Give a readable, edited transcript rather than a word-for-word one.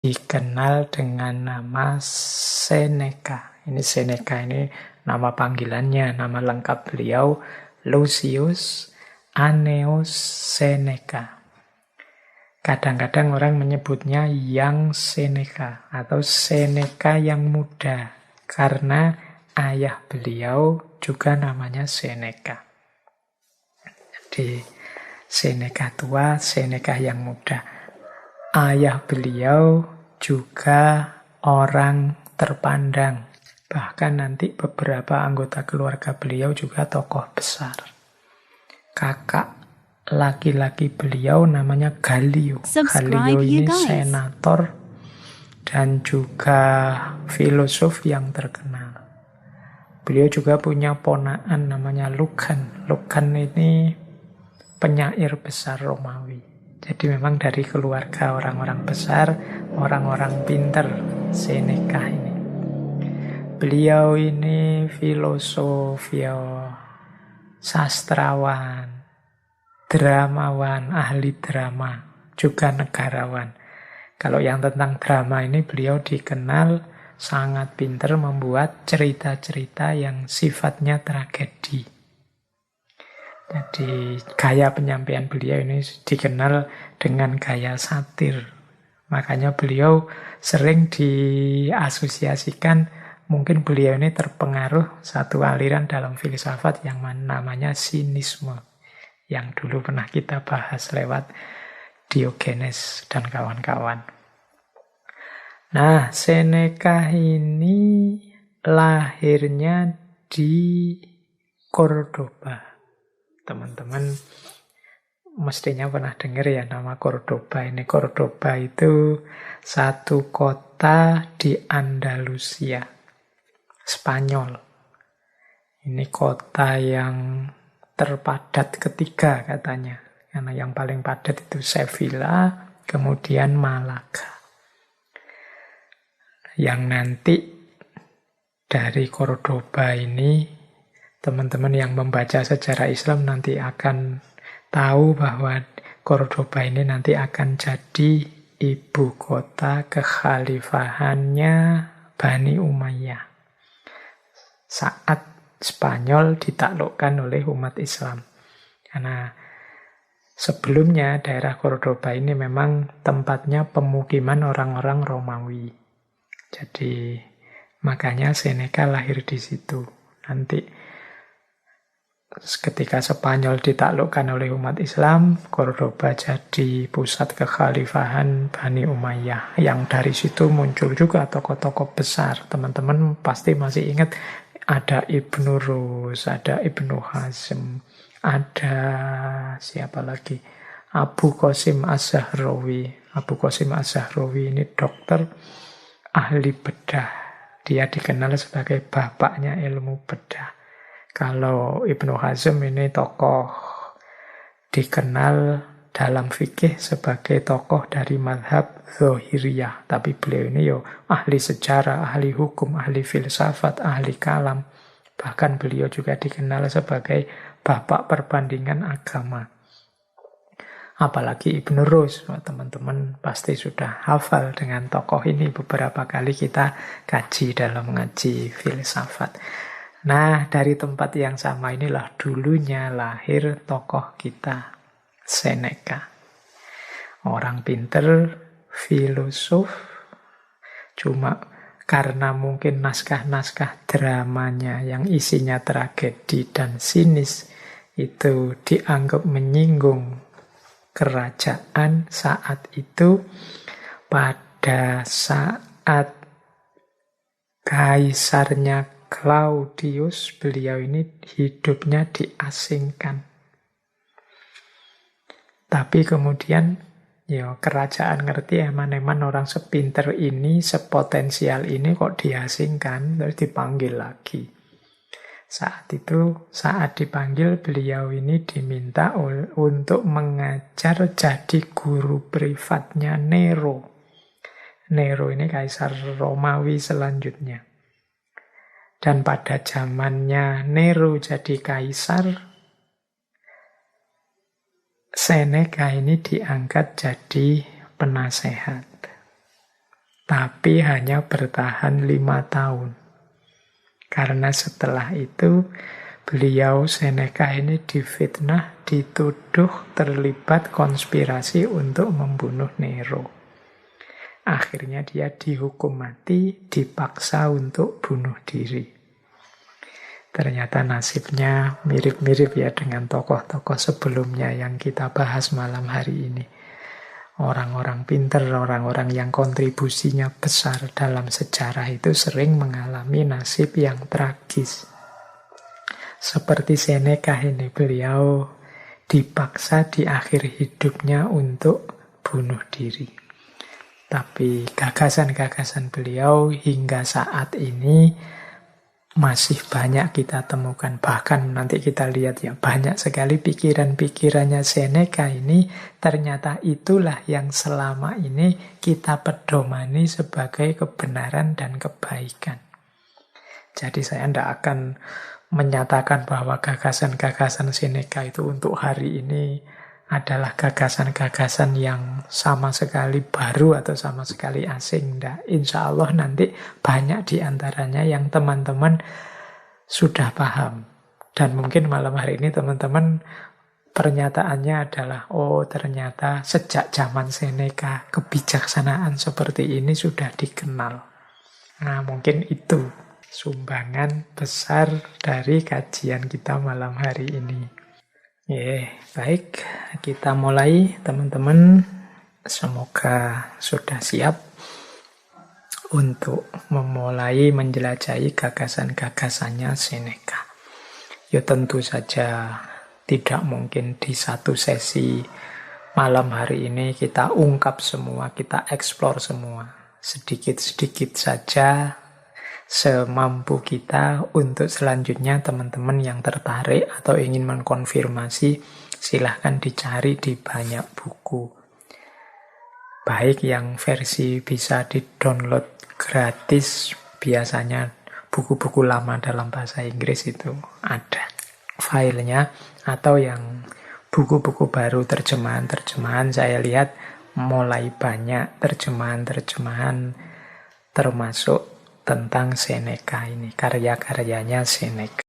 dikenal dengan nama Seneca. Ini Seneca ini nama panggilannya, nama lengkap beliau Lucius Annaeus Seneca. Kadang-kadang orang menyebutnya Young Seneca atau Seneca yang muda karena ayah beliau juga namanya Seneca. Jadi Seneca tua, Seneca yang muda. Ayah beliau juga orang terpandang. Bahkan nanti beberapa anggota keluarga beliau juga tokoh besar. Kakak laki-laki beliau namanya Gallio. Gallio ini senator dan juga filosof yang terkenal. Beliau juga punya ponakan namanya Lucan. Lucan ini penyair besar Romawi. Jadi memang dari keluarga orang-orang besar, orang-orang pinter, Seneca ini. Beliau ini filosof, sastrawan, dramawan, ahli drama, juga negarawan. Kalau yang tentang drama ini beliau dikenal sangat pintar membuat cerita-cerita yang sifatnya tragedi. Jadi gaya penyampaian beliau ini dikenal dengan gaya satir. Makanya beliau sering diasosiasikan, mungkin beliau ini terpengaruh satu aliran dalam filsafat yang namanya sinisme. Yang dulu pernah kita bahas lewat Diogenes dan kawan-kawan. Nah, Seneca ini lahirnya di Cordoba. Teman-teman mestinya pernah dengar ya nama Cordoba ini. Cordoba itu satu kota di Andalusia, Spanyol. Ini kota yang terpadat ketiga katanya. Karena yang paling padat itu Sevilla, kemudian Malaga. Yang nanti dari Cordoba ini, teman-teman yang membaca sejarah Islam nanti akan tahu bahwa Cordoba ini nanti akan jadi ibu kota kekhalifahannya Bani Umayyah. Saat Spanyol ditaklukkan oleh umat Islam. Karena sebelumnya daerah Cordoba ini memang tempatnya pemukiman orang-orang Romawi. Jadi makanya Seneca lahir di situ. Nanti ketika Spanyol ditaklukkan oleh umat Islam, Cordoba jadi pusat kekhalifahan Bani Umayyah. Yang dari situ muncul juga tokoh-tokoh besar. Teman-teman pasti masih ingat ada Ibnu Rus, ada Ibnu Hazm, ada siapa lagi? Abu Qasim Az-Zahrawi. Abu Qasim Az-Zahrawi ini dokter ahli bedah. Dia dikenal sebagai bapaknya ilmu bedah. Kalau Ibnu Hazm ini tokoh dikenal dalam fikih sebagai tokoh dari mazhab Zahiriyah. Tapi beliau ini ahli sejarah, ahli hukum, ahli filsafat, ahli kalam. Bahkan beliau juga dikenal sebagai bapak perbandingan agama. Apalagi Ibnu Rus, teman-teman pasti sudah hafal dengan tokoh ini. Beberapa kali kita kaji dalam ngaji filsafat. Nah, dari tempat yang sama inilah dulunya lahir tokoh kita, Seneca. Orang pinter, filosof, cuma karena mungkin naskah-naskah dramanya yang isinya tragedi dan sinis itu dianggap menyinggung kerajaan saat itu. Pada saat kaisarnya Claudius, beliau ini hidupnya diasingkan. Tapi kemudian kerajaan ngerti eman-eman orang sepinter ini, sepotensial ini kok diasingkan, terus dipanggil lagi. Saat itu, saat dipanggil, beliau ini diminta untuk mengajar jadi guru privatnya Nero. Nero ini kaisar Romawi selanjutnya. Dan pada zamannya Nero jadi kaisar, Seneca ini diangkat jadi penasehat. tapi hanya bertahan 5 tahun. Karena setelah itu beliau Seneca ini difitnah, dituduh terlibat konspirasi untuk membunuh Nero. Akhirnya dia dihukum mati, dipaksa untuk bunuh diri. Ternyata nasibnya mirip-mirip ya dengan tokoh-tokoh sebelumnya yang kita bahas malam hari ini. Orang-orang pinter, orang-orang yang kontribusinya besar dalam sejarah itu sering mengalami nasib yang tragis. Seperti Seneca ini, beliau dipaksa di akhir hidupnya untuk bunuh diri. Tapi gagasan-gagasan beliau hingga saat ini masih banyak kita temukan. Bahkan nanti kita lihat ya, banyak sekali pikiran-pikirannya Seneca ini ternyata itulah yang selama ini kita pedomani sebagai kebenaran dan kebaikan. Jadi saya tidak akan menyatakan bahwa gagasan-gagasan Seneca itu untuk hari ini adalah gagasan-gagasan yang sama sekali baru atau sama sekali asing. Nah, insya Allah nanti banyak di antaranya yang teman-teman sudah paham. Dan mungkin malam hari ini teman-teman pernyataannya adalah, oh ternyata sejak zaman Seneca kebijaksanaan seperti ini sudah dikenal. Nah, mungkin itu sumbangan besar dari kajian kita malam hari ini. Baik, kita mulai teman-teman. Semoga sudah siap untuk memulai menjelajahi gagasan-gagasannya Seneca. Ya tentu saja tidak mungkin di satu sesi malam hari ini kita ungkap semua, kita eksplor semua. Sedikit-sedikit saja semampu kita. Untuk selanjutnya teman-teman yang tertarik atau ingin mengkonfirmasi, silahkan dicari di banyak buku. Baik yang versi bisa di-download gratis, biasanya buku-buku lama dalam bahasa Inggris itu ada filenya, atau yang buku-buku baru terjemahan-terjemahan, saya lihat mulai banyak terjemahan-terjemahan termasuk tentang Seneca ini, karya-karyanya Seneca.